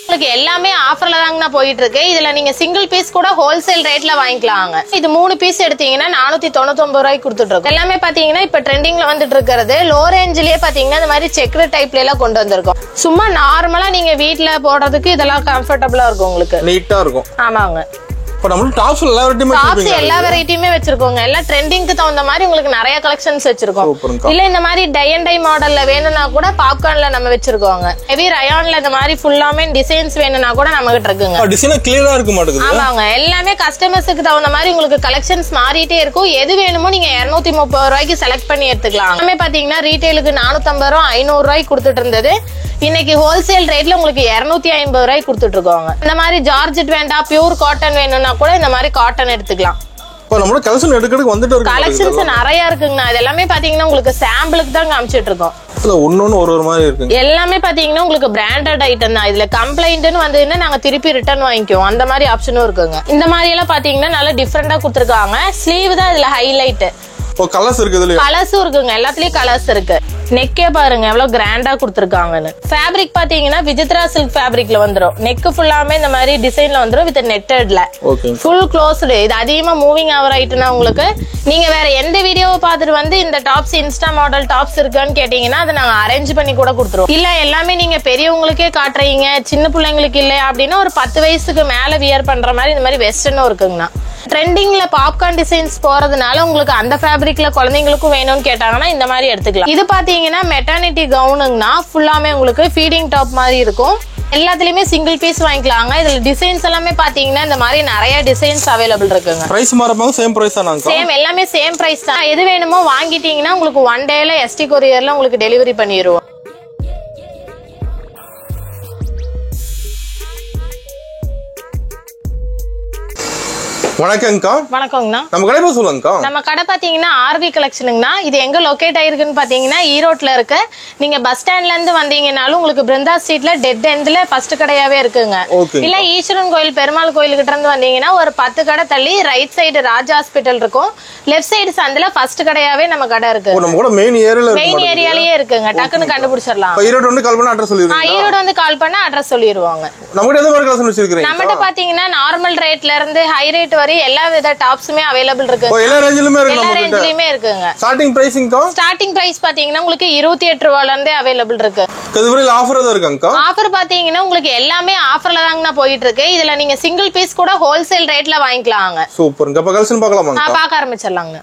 உங்களுக்கு எல்லாமே ஆஃபர்ல தாங்க போயிட்டு இருக்கு. இதுல நீங்க சிங்கிள் பீஸ் கூட ஹோல்சேல் ரேட்ல வாங்கிக்கலாங்க. இது 3 பீஸ் எடுத்தீங்கன்னா 499 ரூபாய்க்கு கொடுத்துட்டு இருக்கோம். எல்லாமே பாத்தீங்கன்னா இப்ப ட்ரெண்டிங்ல வந்துட்டு இருக்கிறது லோ ரேஞ்சிலேயே பாத்தீங்கன்னா இந்த மாதிரி செக்டு டைப்ல எல்லாம் கொண்டு வந்திருக்கோம். சும்மா நார்மலா நீங்க வீட்ல போடுறதுக்கு இதெல்லாம் கம்ஃபர்டபுளா இருக்கும், உங்களுக்கு நீட்டா இருக்கும். ஆமாங்க. இப்ப நம்ம டாப்ஸ் எல்லா வெரைட்டியுமே வச்சிருக்கோங்க. எல்லாம் ட்ரெண்டிங்க்கு தகுந்த மாதிரி உங்களுக்கு நிறைய கலெக்ஷன்ஸ் வச்சிருக்கோம். இல்ல இந்த மாதிரி டை அண்ட் டை மாடல்ல வேணும்னா கூட பாப்கார்ன்ல நம்ம வச்சிருக்கோங்க. ஹெவி ரயான்ல இந்த மாதிரி ஃபுல்லாமே டிசைன்ஸ் வேணும்னா கூட நம்ம கிட்ட இருக்குங்க. டிசைன் கிளியரா இருக்க மாட்டேங்குது. ஆமாங்க, எல்லாமே கஸ்டமர்ஸ்க்கு தகுந்த மாதிரி உங்களுக்கு கலெக்ஷன்ஸ் மாறிட்டே இருக்கும். எது வேணுமோ நீங்க 230 ரூபாய்க்கு செலக்ட் பண்ணி எடுத்துக்கலாம். எல்லாமே பாத்தீங்கன்னா ரீட்டைலுக்கு 450 ரூபாய் 500 ரூபாய்க்கு கொடுத்துட்டு இருந்தது. இன்னைக்கு ஹோல்சேல் ரேட்ல உங்களுக்கு 250 ரூபாய்க்கு கொடுத்துட்டு இருக்கோங்க. இந்த மாதிரி ஜார்ஜெட் வேண்டாம், பியூர் காட்டன் வேணும்னா கூட இந்த மாதிரி காட்டன் எடுத்துக்கலாம். கலெக்ஷன்ஸ் நிறைய இருக்குங்கண்ணா. இது எல்லாமே பாத்தீங்கன்னா உங்களுக்கு சாம்பிளுக்கு தான் காமிச்சிட்டு இருக்கோம். எல்லாமே பாத்தீங்கன்னா உங்களுக்கு பிராண்டட் ஐட்டம் தான். இதுல கம்ப்ளைண்ட்னு வந்ததுன்னா நாங்க திருப்பி ரிட்டர்ன் வாங்கிக்குவோம். அந்த மாதிரி ஆப்ஷனும் இருக்குங்க. இந்த மாதிரி எல்லாம் பாத்தீங்கன்னா நல்லா டிஃபரெண்டா கொடுத்துருக்காங்க. ஸ்லீவ் தான் இதுல ஹைலைட். கலர்ஸ் இருக்குங்க, எல்லாத்துலயும் கலர்ஸ் இருக்கு. நெக்கே பாருங்க எவ்வளவு கிராண்டா கொடுத்திருக்காங்கன்னு. ஃபேப்ரிக் பாத்தீங்கன்னா விசித்ரா சில்க் ஃபேப்ரிக்ல வந்துரும். நெக் ஃபுல்லாமே இந்த மாதிரி டிசைன்ல வந்துரும் வித் நெட்டட்ல. Full closed. இது அதிகமா மூவிங் ஆவர் ஆயிட்டுனா உங்களுக்கு நீங்க வேற எந்த வீடியோவை பார்த்துட்டு வந்து இந்த டாப்ஸ் இன்ஸ்டா மாடல் டாப்ஸ் இருக்கான்னு கேட்டீங்கன்னா அதை நாங்க அரேஞ்ச் பண்ணி கூட கொடுத்துருவோம். இல்ல எல்லாமே நீங்க பெரியவங்களுக்கே காட்டுறீங்க, சின்ன பிள்ளைங்களுக்கு இல்ல அப்படின்னா ஒரு 10 வயசுக்கு மேல வியர் பண்ற மாதிரி இந்த மாதிரி வெஸ்டர்னும் இருக்குங்கண்ணா. ட்ரெண்டிங்ல பாப்கார்ன் டிசைன்ஸ் போறதுனால உங்களுக்கு அந்த ஃபேப்ரிக்ல குழந்தைங்களுக்கும் வேணும்னு கேட்டாங்கன்னா இந்த மாதிரி எடுத்துக்கலாம். இது பாத்தீங்கன்னா மெட்டர்னிட்டி கவுனுங்கனா ஃபுல்லாமே உங்களுக்கு ஃபீடிங் டாப் மாதிரி இருக்கும். எல்லாத்துலயுமே சிங்கிள் பீஸ் வாங்கிக்கலாங்க. இதுல டிசைன்ஸ் எல்லாமே பாத்தீங்கன்னா இந்த மாதிரி நிறைய டிசைன்ஸ் அவைலபிள் இருக்குங்க. பிரைஸ் மாறமாங்க சேம் பிரைஸ் தானாங்க? சேம், எல்லாமே சேம் பிரைஸ் தான். எது வேணுமோ வாங்கிட்டீங்கன்னா உங்களுக்கு 1 டேல ST கொரியர்ல உங்களுக்கு டெலிவரி பண்ணிடுவோம். வணக்கம்க்கா. வணக்கங்கண்ணா. நம்ம கடை பேர் சொல்லுங்கக்கா. நம்ம கடை பாத்தீங்கன்னா RV கலெக்ஷனுங்கண்ணா. இது எங்க லொகேட் ஆயிருக்குன்னு பாத்தீங்கன்னா ஈரோட்ல இருக்கு. நீங்க பஸ் ஸ்டாண்ட்ல இருந்து வந்தீங்கன்னாலும் உங்களுக்கு பிருந்தா ஸ்ட்ரீட்ல டெட் எண்ட்ல ஃபர்ஸ்ட் கடையாவே இருக்குங்க. இல்ல ஈஸ்வரன் கோயில் பெருமாள் கோயிலுக்கிட்ட இருந்து வந்தீங்கன்னா ஒரு 10 கடை தள்ளி ரைட் சைடு ராஜ் ஹாஸ்பிட்டல் இருக்கும். லெஃப்ட் சைடு சந்தில ஃபர்ஸ்ட் கடையாவே நம்ம கடை இருக்கு. நம்ம கூட மெயின் ஏரியாலயே இருக்குங்க. டக்குன்னு கண்டுபிடிச்சிடலாம். ஈரோடு வந்து கால் பண்ணா அட்ரஸ் சொல்லிடுங்க. ஈரோடு வந்து கால் பண்ணா அட்ரஸ் சொல்லிடுவாங்க. நம்மகிட்ட எந்த மாதிரி கலெக்ஷன் வச்சிருக்கீங்க? நம்மகிட்ட பாத்தீங்கன்னா நார்மல் ரேட்ல இருந்து ஹை ரேட் எல்லா வித டாப்ஸுமே அவைலபிள் இருக்கு. எல்லா ரேஞ்சிலுமே இருக்கு. எல்லா ரேஞ்சிலுமே இருக்குங்க. ஸ்டார்டிங் பிரைசிங் தான். ஸ்டார்டிங் பிரைஸ் பாத்தீங்கன்னா உங்களுக்கு 28 ரூபாயில இருந்தே அவைலபிள் இருக்கு. இதுவரை ஆஃபர் ஏதா இருக்காங்க? ஆஃபர் பாத்தீங்கன்னா உங்களுக்கு எல்லாமே ஆஃபர்ல தாங்க போயிட்டு இருக்கு. இதுல நீங்க சிங்கிள் பீஸ் கூட ஹோல்சேல் ரேட்ல வாங்கிக்கலாங்க. சூப்பர்ங்க. அப்ப கலெக்ஷன் பார்க்கலாமா? பார்க்க ஆரம்பிச்சிடலாங்க.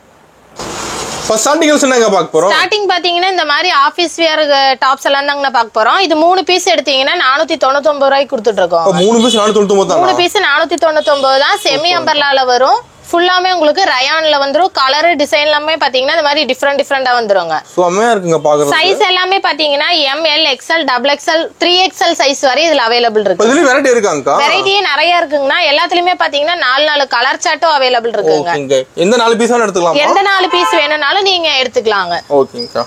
ஸ்டார்டிங் கலெக்ஷன் எங்க பார்க்க போறோம்? ஸ்டார்டிங் பாத்தீங்கன்னா இந்த மாதிரி ஆபீஸ் வியர் டாப்ஸ் எல்லாம் தாங்க பார்க்க போறோம். இது 3 பீஸ் எடுத்தீங்கன்னா 499 ரூபாய்க்கு கொடுத்துட்டு இருக்கோம். 3 பீஸ் 499 தான். 3 பீஸ் 499 தான். செமி அம்பர்லால வரும். ஃபுல்லாமே உங்களுக்கு ரயான்ல வந்துரும். கலர் டிசைன் எல்லாமே பாத்தீங்கன்னா இந்த மாதிரி டிஃபரெண்டா வந்துருங்க. செமையா இருக்குங்க பாக்குறது. சைஸ் எல்லாமே பாத்தீங்கன்னா ML XL XXL 3XL size வரை இதுல அவைலபிள் இருக்கு. இதுல வெரைட்டி இருக்காங்க. வெரைட்டியே நிறைய இருக்குங்கனா. எல்லாத்துலயுமே பாத்தீங்கன்னா 4 கலர் சார்ட்டும் அவைலபிள் இருக்குங்க. ஓகேங்க. எந்த 4 பீஸ் வேணா எடுத்துக்கலாம். எந்த 4 பீஸ் வேணும்னாலும் நீங்க எடுத்துக்கலாங்க. ஓகேங்கா.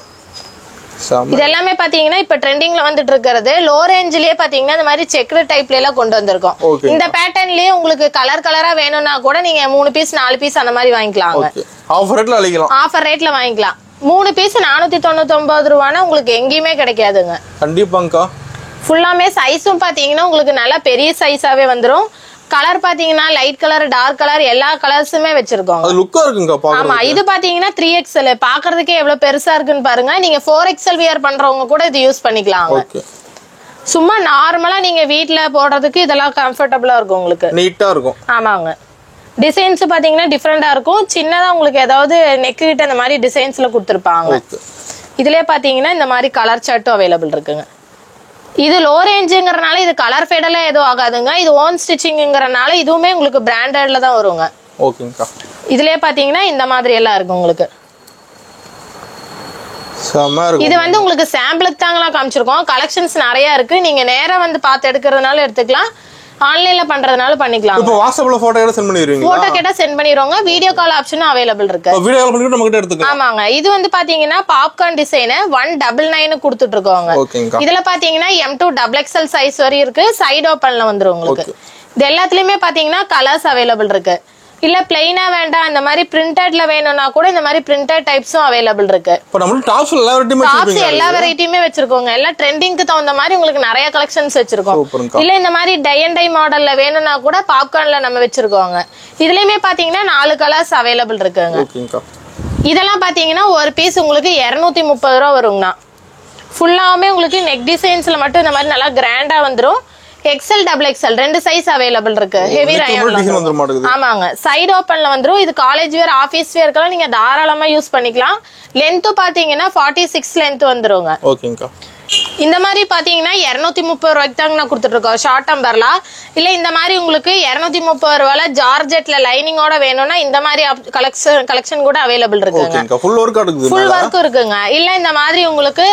இது எல்லாமே பாத்தீங்கன்னா இப்ப ட்ரெண்டிங்ல வந்துட்டு இருக்கிறது லோ ரேஞ்சிலேயே பாத்தீங்கன்னா இந்த மாதிரி செக்டு டைப்ல எல்லாம் கொண்டு வந்திருக்கோம். இந்த பேட்டர்ன்லயே உங்களுக்கு கலரா வேணும்னா கூட நீங்க 3 பீஸ் 4 பீஸ் அந்த மாதிரி வாங்கிக்கலாங்க. ஆஃபர் ரேட்ல வாங்கிக்கலாம். ஆஃபர் ரேட்ல வாங்கிக்கலாம். 3 பீஸ் 499 ரூபானா உங்களுக்கு எங்கேயுமே கிடைக்காதுங்க. கண்டிப்பாங்கா. ஃபுல்லாமே சைஸும் பாத்தீங்கன்னா உங்களுக்கு நல்ல பெரிய சைஸாவே வந்துரும். கலர் பாத்தீங்கன்னா லைட் கலர், டார்க் கலர் எல்லா கலர்ஸுமே வச்சிருக்கோம். அது லுக்கா இருக்குங்க பாக்குறதுக்கு. ஆமா, இது பாத்தீங்கன்னா 3XL பாக்குறதுக்கே எவ்வளவு பெருசா இருக்குன்னு பாருங்க. நீங்க 4XL வியர் பண்றவங்க கூட இது யூஸ் பண்ணிக்கலாம். ஓகே. சும்மா நார்மலா நீங்க வீட்ல போடுறதுக்கு இதெல்லாம் கம்ஃபர்ட்டபிளா இருக்கும், உங்களுக்கு நீட்டா இருக்கும். ஆமாங்க. டிசைன்ஸ் பாத்தீங்கன்னா டிஃபரெண்டா இருக்கும். சின்னதா உங்களுக்கு ஏதாவது நெக் கிட்ட இந்த மாதிரி டிசைன்ஸ்ல கொடுத்திருப்பாங்க. இதுலயே பாத்தீங்கன்னா இந்த மாதிரி கலர் சார்ட்டும் அவைலபிள் இருக்குங்க. இது லோ ரேஞ்சுங்கறனால இது கலர் ஃபேடெல்லாம் எதுவும் ஆகாதுங்க. இது ஓன் ஸ்டிச்சிங்ங்கறனால இதுவுமே உங்களுக்கு பிராண்டட்ல தான் வருங்க. ஓகேங்கா. இதுலயே பாத்தீங்கன்னா இந்த மாதிரி எல்லாம் இருக்கு உங்களுக்கு. இது வந்து உங்களுக்கு சாம்பிளுக்கு தாங்களா காமிச்சிருக்கோம். கலெக்ஷன்ஸ் நிறைய இருக்கு. நீங்க நேரா வந்து பார்த்து எடுக்கிறதுனால எடுத்துக்கலாம். ஆன்லைன்ல பண்றதுனால பண்ணிக்கலாம். இப்போ வாட்ஸ்அப்ல போட்டோ கேட்டா சென்ட் பண்ணிடுவீங்க. போட்டோ கேட்டா சென்ட் பண்ணிடுவாங்க. வீடியோ கால் ஆப்ஷனும் அவைலபிள் இருக்கு. வீடியோ கால் பண்ணிட்டு நம்ம கிட்ட எடுத்துக்கலாம். ஆமாங்க. இது வந்து பாத்தீங்கன்னா பாப்கார்ன் டிசைன் 199 கொடுத்துட்டு இருக்கோங்க. இதுல பாத்தீங்கன்னா M2 XXL சைஸ் வரை இருக்கு. சைடு ஓபன்ல வந்துரும் உங்களுக்கு. இது எல்லாத்துலயுமே பாத்தீங்கன்னா கலர்ஸ் அவைலபிள் இருக்கு. இல்ல பிளைனா வேண்டாம் இந்த மாதிரி பிரிண்டட்ல வேணும்னா கூட இந்த மாதிரி பிரிண்டட் டைப்ஸும் அவைலபிள் இருக்கு. இப்போ நம்ம டாப்ஸ் எல்லா வெரைட்டியுமே வச்சிருக்கோங்க. எல்லாம் ட்ரெண்டிங்க்கு தகுந்த மாதிரி உங்களுக்கு நிறைய கலெக்ஷன்ஸ் வச்சிருக்கோம். இல்ல இந்த மாதிரி டை அண்ட் டை மாடல்ல வேணும்னா கூட பாப்கார்ன்ல நம்ம வச்சிருக்கோங்க. இதுலயுமே பாத்தீங்கன்னா 4 கலர்ஸ் அவைலபிள் இருக்குங்க. இதெல்லாம் பாத்தீங்கன்னா ஒரு பீஸ் உங்களுக்கு 230 ரூபா வருங்கண்ணா. ஃபுல்லாவுமே உங்களுக்கு நெக் டிசைன்ஸ்ல மட்டும் இந்த மாதிரி நல்லா கிராண்டா வந்துரும். XL XXL 2 சைஸ் அவைலபிள் இருக்கு. Heavy rayon. ஆமாங்க. சைடு ஓபன்ல வந்துரும். இது காலேஜ் வேர் ஆபீஸ் வேர்க்கெல்லாம் நீங்க தாராளமா யூஸ் பண்ணிக்கலாம். லென்த் பாத்தீங்கன்னா 46 லென்த் வந்துருங்க. ஓகேங்கா. இந்த மாதிரி பாத்தீங்கன்னா 230 ரூபாய்க்கு தாங்க நான் கொடுத்துட்டு இருக்கோம் ஷார்ட் அம்பர்லா. இல்ல இந்த மாதிரி உங்களுக்கு 230 ரூபாயில ஜார்ஜெட்ல லைனிங்கோட வேணும்னா இந்த மாதிரி கலெக்ஷன் கூட அவைலபிள் இருக்குங்க. ஃபுல் ஒர்க் இருக்குங்க. இல்ல இந்த மாதிரி உங்களுக்கு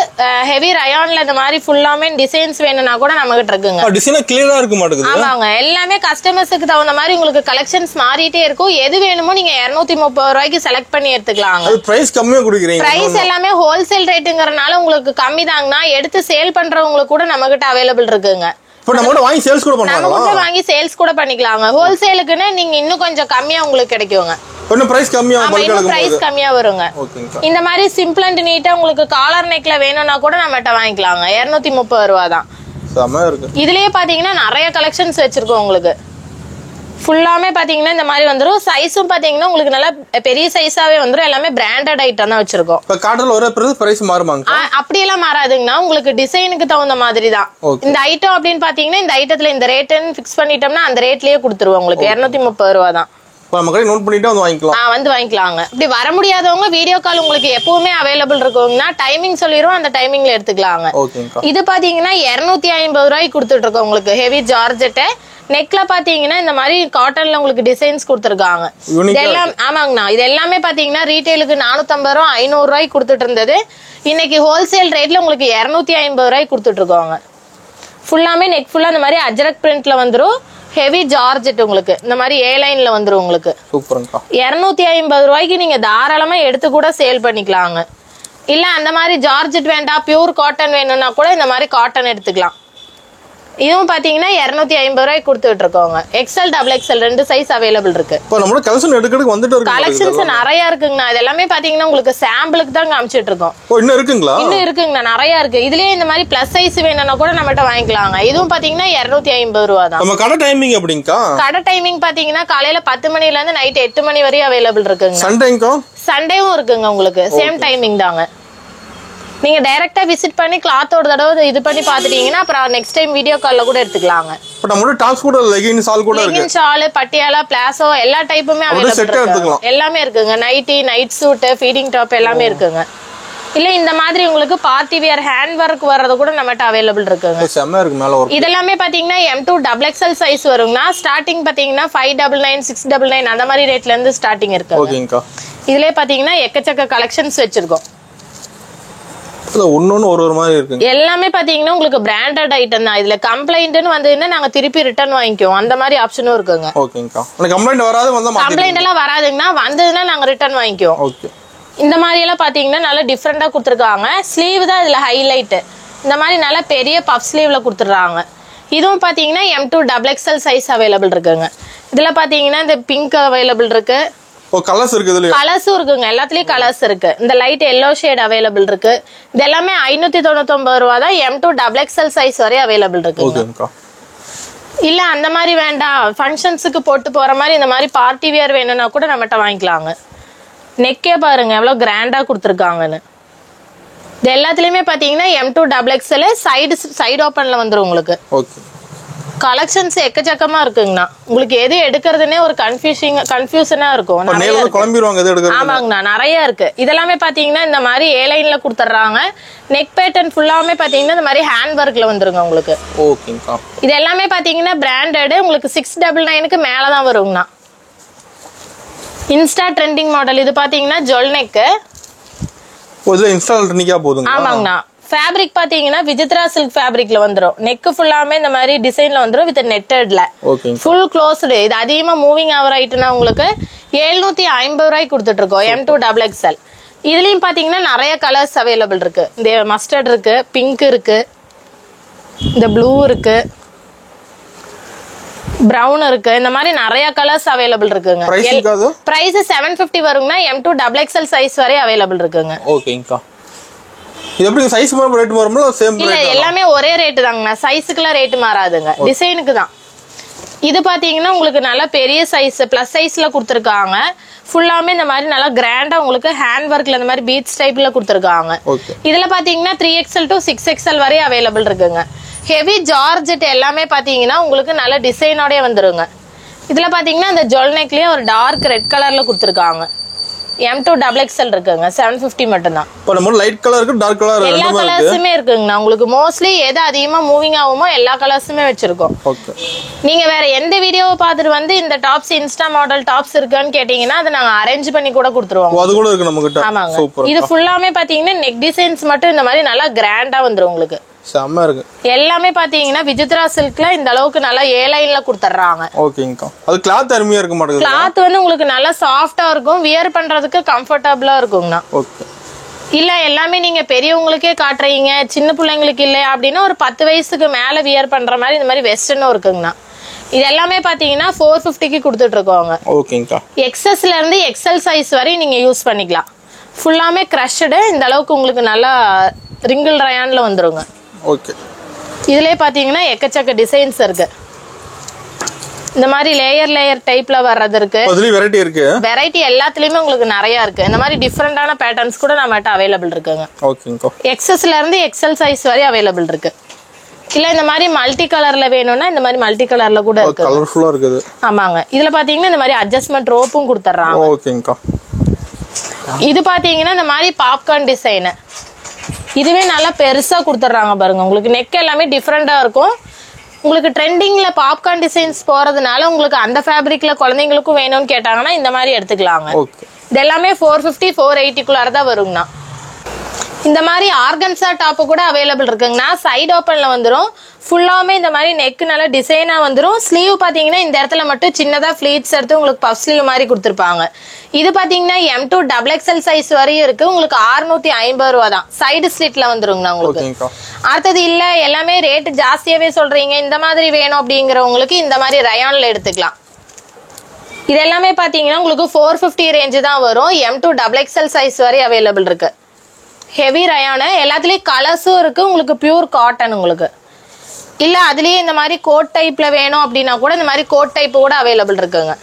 ஹெவி ரயான்ல இந்த மாதிரி ஃபுல்லாமே டிசைன்ஸ் வேணும்னா கூட நம்ம கிட்ட இருக்குங்க. டிசைன் கிளியரா இருக்க மாட்டேங்குது. ஆமாங்க. எல்லாமே கஸ்டமர்ஸ்க்கு தகுந்த மாதிரி உங்களுக்கு கலெக்ஷன்ஸ் மாறிட்டே இருக்கும். எது வேணுமோ நீங்க 230 ரூபாய்க்கு செலக்ட் பண்ணி எடுத்துக்கலாங்க. பிரைஸ் கம்மியா கொடுக்குறீங்க. பிரைஸ் எல்லாமே ஹோல்சேல் ரேட்டுங்கறனால உங்களுக்கு கம்மி தாங்கனா. எடுத்து சேல் பண்றவங்களுக்கு கூட நம்ம கிட்ட அவைலபிள் இருக்குங்க. இப்போ நம்ம கிட்ட வாங்கி சேல்ஸ் கூட பண்ணலாமா? நம்ம கிட்ட வாங்கி சேல்ஸ் கூட பண்ணிக்கலாங்க. ஹோல்சேலுக்குன்னா நீங்க இன்னும் கொஞ்சம் கம்மியா உங்களுக்கு கிடைக்குங்க. இன்னும் பிரைஸ் கம்மியா பிரைஸ் கம்மியா வருங்க. இந்த மாதிரி சிம்பிள் அண்ட் நீட்டா உங்களுக்கு காலர் நெக்ல வேணும்னா கூட நம்ம கிட்ட வாங்கிக்கலாங்க. 230 ரூபா தான். செமையா இருக்கு. இதுலயே பாத்தீங்கன்னா நிறைய கலெக்ஷன்ஸ் வச்சிருக்கோம் உங்களுக்கு. ஃபுல்லாமே பாத்தீங்கன்னா இந்த மாதிரி வந்துரும். சைஸும் பாத்தீங்கன்னா உங்களுக்கு நல்லா பெரிய சைஸாவே வந்துரும். எல்லாமே பிராண்டட் ஐட்டம் தான் வச்சிருக்கோம். இப்ப கார்டர்ல ஒரே பிரைஸ் மாறுமாங்க? அப்படி எல்லாம் மாறாதுங்கண்ணா. உங்களுக்கு டிசைனுக்கு தகுந்த மாதிரி தான். இந்த ஐட்டம் அப்படின்னு பாத்தீங்கன்னா இந்த ஐட்டத்துல இந்த ரேட்னு ஃபிக்ஸ் பண்ணிட்டோம்னா அந்த ரேட்லயே கொடுத்துருவோம் உங்களுக்கு. 230 ரூபா தான். நோட் பண்ணிட்டு வந்து வாங்கிக்கலாம். வந்து வாங்கிக்கலாங்க. இப்படி வர முடியாதவங்க வீடியோ கால் உங்களுக்கு எப்பவுமே அவைலபிள் இருக்குங்கன்னா டைமிங் சொல்லிடுவோம். அந்த டைமிங்ல எடுத்துக்கலாங்க. இது பாத்தீங்கன்னா 250 ரூபாய்க்கு கொடுத்துட்டு இருக்கோம் உங்களுக்கு. ஹெவி ஜார்ஜெட் நெக்ல பாத்தீங்கன்னா இந்த மாதிரி காட்டன்ல உங்களுக்கு டிசைன்ஸ் கொடுத்துருக்காங்க. இதெல்லாம் ஆமாங்கண்ணா. இது எல்லாமே பாத்தீங்கன்னா ரீட்டைலுக்கு 450 ரூபா 500 ரூபாய்க்கு கொடுத்துட்டு இருந்தது. இன்னைக்கு ஹோல்சேல் ரேட்ல உங்களுக்கு 250 ரூபாய்க்கு கொடுத்துட்டு இருக்கோங்க. ஃபுல்லாமே நெக் ஃபுல்லா இந்த மாதிரி அஜரக் பிரிண்ட்ல வந்துரும். ஹெவி ஜார்ஜெட் உங்களுக்கு இந்த மாதிரி A லைன்ல வந்துரும் உங்களுக்கு. 250 ரூபாய்க்கு நீங்க தாராளமா எடுத்து கூட சேல் பண்ணிக்கலாங்க. இல்ல அந்த மாதிரி ஜார்ஜெட் வேண்டாம் பியூர் காட்டன் வேணும்னா கூட இந்த மாதிரி காட்டன் எடுத்துக்கலாம். இதுவும் பாத்தீங்கன்னா 250 ரூபாய்க்கு கொடுத்துட்டு இருக்கோங்க. XL XXL 2 சைஸ் அவைலபிள் இருக்கு. இப்போ நம்ம கலெக்ஷன் எடுக்கிறதுக்கு வந்துட்டு இருக்கு. கலெக்ஷன்ஸ் நிறைய இருக்குங்கண்ணா. இது எல்லாமே பாத்தீங்கன்னா உங்களுக்கு சாம்பிளுக்கு தான் காமிச்சிட்டு இருக்கோம். இன்னும் இருக்குங்களா? இன்னும் இருக்குங்கண்ணா. நிறைய இருக்கு. இதுலயே இந்த மாதிரி பிளஸ் சைஸ் வேணும்னா கூட நம்மகிட்ட வாங்கிக்கலாங்க. இதுவும் பாத்தீங்கன்னா 250 ரூபா தான். நம்ம கடை டைமிங் எப்படிங்கா? கடை டைமிங் பாத்தீங்கன்னா காலையில 10 மணில இருந்து நைட் 8 மணி வரையும் அவைலபிள் இருக்குங்க. சண்டேவும் இருக்குங்க உங்களுக்கு. சேம் டைமிங் தாங்க. நீங்க டைரக்டா விசிட் பண்ணி கிளாத் ஒரு தடவை இது பண்ணி பாத்துட்டீங்கன்னா அப்புறம் நெக்ஸ்ட் டைம் வீடியோ கால்ல கூட எடுத்துக்கலாங்க. பட் நம்ம டாப்ஸ் கூட லெகின் ஷால் கூட இருக்கு. லெகின் ஷால் பட்டியாலா பிளாசோ எல்லா டைப்புமே அவைலபிள் இருக்கு. எல்லாமே இருக்குங்க. Nightie night suit feeding top எல்லாமே இருக்குங்க. இல்ல இந்த மாதிரி உங்களுக்கு பார்ட்டி வியர் ஹேண்ட் வர்க் வரது கூட நம்மட்ட அவைலபிள் இருக்குங்க. செம்ம இருக்கு மேல வரும். இதெல்லாமே பாத்தீங்கன்னா M2 XXL சைஸ் வரும்னா ஸ்டார்டிங் பாத்தீங்கன்னா 599 699 அந்த மாதிரி ரேட்ல இருந்து ஸ்டார்டிங் இருக்கு. ஓகேங்கா. இதுலயே பாத்தீங்கன்னா எக்கச்சக்க கலெக்ஷன்ஸ் வச்சிருக்கோம். ஒரு மாதிரி இருக்கு. எல்லாமே பாத்தீங்கன்னா உங்களுக்கு பிராண்டட் ஐட்டம் தான். இதுல கம்ப்ளைண்ட்னு வந்ததுன்னா நாங்க திருப்பி ரிட்டர்ன் வாங்கிக்குவோம். அந்த மாதிரி ஆப்ஷனும் இருக்குங்க. ஓகேங்கா. கம்ப்ளைண்ட் வராது வந்தா கம்ப்ளைண்ட் எல்லாம் வராதுங்கன்னா வந்ததுன்னா நாங்க ரிட்டர்ன் வாங்கிக்குவோம். ஓகே. இந்த மாதிரி எல்லாம் பாத்தீங்கன்னா நல்லா டிஃபரெண்டா கொடுத்துருக்காங்க. ஸ்லீவ் தான் இதுல ஹைலைட். இந்த மாதிரி நல்லா பெரிய பஃப் ஸ்லீவ்ல கொடுத்துறாங்க. இதுவும் பாத்தீங்கன்னா M2 XXL சைஸ் அவைலபிள் இருக்குங்க. இதுல பாத்தீங்கன்னா இந்த பிங்க் அவைலபிள் இருக்கு. கலர்ஸ் இருக்கு. இதுல கலர்ஸும் இருக்குங்க. எல்லாத்துலயும் கலர்ஸ் இருக்கு. இந்த லைட் எல்லோ ஷேட் அவைலபிள் இருக்கு. இது எல்லாமே 599 ரூபா தான். M2 XXL சைஸ் வரை அவைலபிள் இருக்கு. இல்ல அந்த மாதிரி வேண்டாம் ஃபங்க்ஷன்ஸுக்கு போட்டு போற மாதிரி இந்த மாதிரி பார்ட்டி வியர் வேணும்னா கூட நம்மகிட்ட வாங்கிக்கலாங்க. நெக்கே பாருங்க எவ்வளவு கிராண்டா கொடுத்துருக்காங்கன்னு. இது எல்லாத்துலயுமே பாத்தீங்கன்னா M2 XXL சைடு ஓபன்ல வந்துரும் உங்களுக்கு. கலெக்ஷன்ஸ் எக்கச்சக்கமா இருக்குங்கண்ணா. உங்களுக்கு எது எடுக்கிறதுனே ஒரு கன்ஃபியூஷனா இருக்கும். ஆமாங்கண்ணா. நிறைய இருக்கு. இதெல்லாமே பாத்தீங்கன்னா இந்த மாதிரி A லைன்ல கொடுத்துறாங்க. நெக் பேட்டர்ன் ஃபுல்லாமே பாத்தீங்கன்னா இந்த மாதிரி ஹேண்ட் ஒர்க்ல வந்துருங்க உங்களுக்கு. இது எல்லாமே பாத்தீங்கன்னா பிராண்டட். உங்களுக்கு 699க்கு மேலதான் வருங்கண்ணா. Insta trending model. இது பாத்தீங்கன்னா ஜொல் நெக். ஆமாங்கண்ணா. ஃபேப்ரிக் பாத்தீங்கன்னா விசித்ரா சில்க் ஃபேப்ரிக்ல வந்துரும். நெக் ஃபுல்லாமே இந்த மாதிரி டிசைன்ல வந்துரும் வித் நெட்டட்ல. Full closed. இது அதிகமா மூவிங் ஆவர் ஆயிட்டுனா உங்களுக்கு 750 ரூபாய்க்கு கொடுத்துட்டு இருக்கோம். M2 XXL. இதுலயும் பாத்தீங்கன்னா நிறைய கலர்ஸ் அவைலபிள் இருக்கு. இந்த மஸ்டர்ட் இருக்கு, பிங்க் இருக்கு, இந்த ப்ளூ இருக்கு, பிரவுன் இருக்கு. இந்த மாதிரி நிறைய கலர்ஸ் அவைலபிள் இருக்குங்க. பிரைஸ் 750 வருங்கண்ணா. M2 XXL சைஸ் வரை அவைலபிள் இருக்குங்க. ஓகேங்கா. இது எப்படி சைஸ் மாதிரி ரேட் மாறுமா சேம் ரேட்? இல்ல எல்லாமே ஒரே ரேட் தாங்கண்ணா. சைஸ்க்குலாம் ரேட் மாறாதுங்க. டிசைனுக்கு தான். இது பாத்தீங்கன்னா உங்களுக்கு நல்ல பெரிய சைஸ் பிளஸ் சைஸ்ல கொடுத்துருக்காங்க. ஃபுல்லாமே இந்த மாதிரி நல்லா கிராண்டா உங்களுக்கு ஹேண்ட் ஒர்க்ல இந்த மாதிரி பீட்ஸ் டைப்ல கொடுத்துருக்காங்க. இதுல பாத்தீங்கன்னா 3XL to 6XL வரை அவைலபிள் இருக்குங்க. ஹெவி ஜார்ஜெட் எல்லாமே பாத்தீங்கன்னா உங்களுக்கு நல்ல டிசைனோடய வந்துருங்க. இதுல பாத்தீங்கன்னா இந்த ஜொல் நெக்லயே ஒரு டார்க் ரெட் கலர்ல கொடுத்துருக்காங்க. M2 XXL இருக்குங்க. 750 மட்டும் தான். இப்போ நம்ம லைட் கலர் இருக்கு, டார்க் கலர் இருக்கு. எல்லா கலர்ஸுமே இருக்குங்க. உங்களுக்கு மோஸ்ட்லி எது அதிகமா மூவிங் ஆகுமோ எல்லா கலர்ஸுமே வச்சிருக்கோம். ஓகே. நீங்க வேற எந்த வீடியோவை பார்த்துட்டு வந்து இந்த டாப்ஸ் இன்ஸ்டா மாடல் டாப்ஸ் இருக்கான்னு கேட்டீங்கன்னா அதை நாங்க அரேஞ்ச் பண்ணி கூட கொடுத்துருவோம். அது கூட இருக்கு நம்ம கிட்ட. ஆமாங்க. இது ஃபுல்லாமே பாத்தீங்கன்னா நெக் டிசைன்ஸ் மட்டும் இந்த மாதிரி நல்லா கிராண்டா வந்துரும் உங்களுக்கு. செம்ம இருக்கு. எல்லாமே பாத்தீங்கன்னா விசித்ரா சில்க்ல இந்த அளவுக்கு நல்லா ஏ லைன்ல கொடுத்துறாங்க. ஓகேங்கா. அது கிளாத் அருமையா இருக்க மாட்டேங்குது. கிளாத் வந்து உங்களுக்கு நல்லா சாஃப்ட்டா இருக்கும். வியர் பண்றதுக்கு கம்ஃபர்ட்டபிளா இருக்கும்னா. ஓகே. இல்ல எல்லாமே நீங்க பெரியவங்களுக்கே காட்டுறீங்க, சின்ன பிள்ளைங்களுக்கு இல்ல அப்படின்னா ஒரு 10 வயசுக்கு மேல வியர் பண்ற மாதிரி இந்த மாதிரி வெஸ்டர்னும் இருக்குங்கண்ணா. இது எல்லாமே பாத்தீங்கன்னா 450க்கு கொடுத்துட்டு இருக்கோங்க. ஓகேங்கா. XSல இருந்து XL சைஸ் வரை நீங்க யூஸ் பண்ணிக்கலாம். ஃபுல்லாமே கிரஷ்டு இந்த அளவுக்கு உங்களுக்கு நல்லா ரிங்கிள் ரயான்ல வந்துருங்க. ஓகே. இதுலயே பாத்தீங்கன்னா எக்கச்சக்க டிசைன்ஸ் இருக்கு. இந்த மாதிரி லேயர் டைப்ல வர்றது இருக்கு. அதுல வெரைட்டி இருக்கு. வெரைட்டி எல்லாத்துலயுமே உங்களுக்கு நிறைய இருக்கு. இந்த மாதிரி டிஃபரெண்டான பேட்டர்ன்ஸ் கூட நம்மட்ட அவைலபிள் இருக்குங்க. ஓகேங்கா. XSல இருந்து XL சைஸ் வரை அவைலபிள் இருக்கு. இல்ல இந்த மாதிரி மல்டி கலர்ல வேணும்னா இந்த மாதிரி மல்டி கலர்ல கூட இருக்கு. கலர்ஃபுல்லா இருக்குது. ஆமாங்க. இதுல பாத்தீங்கன்னா இந்த மாதிரி அட்ஜஸ்ட்மென்ட் ரோப்பும் கொடுத்துறாங்க. ஓகேங்கா. இது பாத்தீங்கன்னா இந்த மாதிரி பாப்கார்ன் டிசைன். இதுவே நல்லா பெருசா கொடுத்துறாங்க பாருங்க. உங்களுக்கு நெக் எல்லாமே டிஃப்ரெண்டா இருக்கும். உங்களுக்கு ட்ரெண்டிங்ல பாப்கார்ன் டிசைன்ஸ் போறதுனால உங்களுக்கு அந்த ஃபேப்ரிக்ல குழந்தைங்களுக்கும் வேணும்னு கேட்டாங்கன்னா இந்த மாதிரி எடுத்துக்கலாங்க. இது எல்லாமே 450 480 தான் வருங்கண்ணா. இந்த மாதிரி ஆர்கன்சா டாப் கூட அவைலபிள் இருக்குங்கண்ணா. சைடு ஓப்பன்ல வந்துரும். ஃபுல்லாமே இந்த மாதிரி நெக் நல்லா டிசைனா வந்துரும். ஸ்லீவ் பாத்தீங்கன்னா இந்த இடத்துல மட்டும் சின்னதா ஃபிளீட்ஸ் எடுத்து உங்களுக்கு பஃப் ஸ்லீவ் மாதிரி கொடுத்துருப்பாங்க. இது பாத்தீங்கன்னா M2 XXL சைஸ் வரையும் இருக்கு. உங்களுக்கு 650 ரூபா தான். சைடு ஸ்லிட்ல வந்துருங்கண்ணா உங்களுக்கு. அடுத்தது இல்ல எல்லாமே ரேட் ஜாஸ்தியாவே சொல்றீங்க, இந்த மாதிரி வேணும் அப்படிங்கிறவங்களுக்கு இந்த மாதிரி ரயான்ல எடுத்துக்கலாம். இது எல்லாமே பாத்தீங்கன்னா உங்களுக்கு 450 ரேஞ்சு தான் வரும். M2 XXL சைஸ் வரை அவைலபிள் இருக்கு. ஹெவி ரயான எல்லாத்துலயும் கலர்ஸும் இருக்கு. உங்களுக்கு பியூர் காட்டன் உங்களுக்கு. இல்ல அதுலயே இந்த மாதிரி கோட் டைப்ல வேணும் அப்படின்னா கூட இந்த மாதிரி கோட் டைப் கூட அவைலபிள் இருக்குங்க.